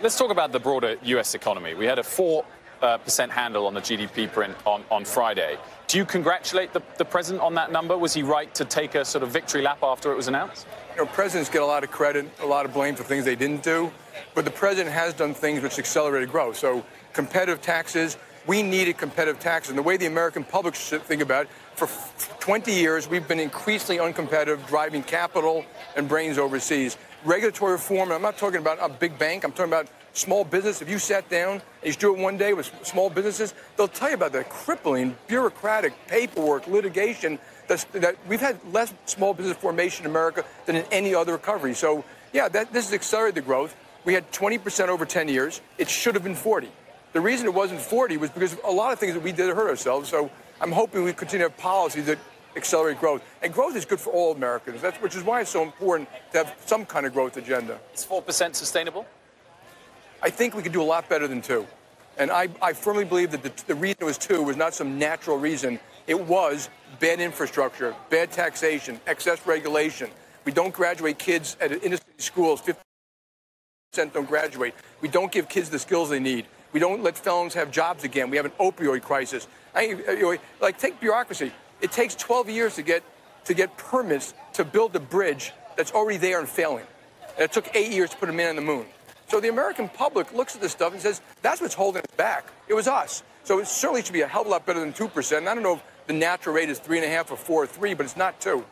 Let's talk about the broader U.S. economy. We had a 4% handle on the GDP print on Friday. Do you congratulate the president on that number? Was he right to take a sort of victory lap after it was announced? You know, presidents get a lot of credit, a lot of blame for things they didn't do. But the president has done things which accelerated growth. So competitive taxes, we needed competitive taxes. And the way the American public should think about it, for 20 years, we've been increasingly uncompetitive, driving capital and brains overseas. Regulatory reform, and I'm not talking about a big bank, I'm talking about small business. If you sat down and you do it one day with small businesses, they'll tell you about the crippling bureaucratic paperwork, litigation, that we've had less small business formation in America than in any other recovery. So, yeah, this has accelerated the growth. We had 20% over 10 years. It should have been 40. The reason it wasn't 40 was because a lot of things that we did hurt ourselves. So I'm hoping we continue to have policies that accelerate growth. And growth is good for all Americans, which is why it's so important to have some kind of growth agenda. Is 4% sustainable? I think we could do a lot better than 2. And I firmly believe that the reason it was 2 was not some natural reason. It was bad infrastructure, bad taxation, excess regulation. We don't graduate kids at inner city schools. 50% don't graduate. We don't give kids the skills they need. We don't let felons have jobs again. We have an opioid crisis. Like, take bureaucracy. It takes 12 years to get permits to build a bridge that's already there and failing. And it took 8 years to put a man on the moon. So the American public looks at this stuff and says, that's what's holding us back. It was us. So it certainly should be a hell of a lot better than 2%. And I don't know if the natural rate is 3.5 or 4 or 3, but it's not 2.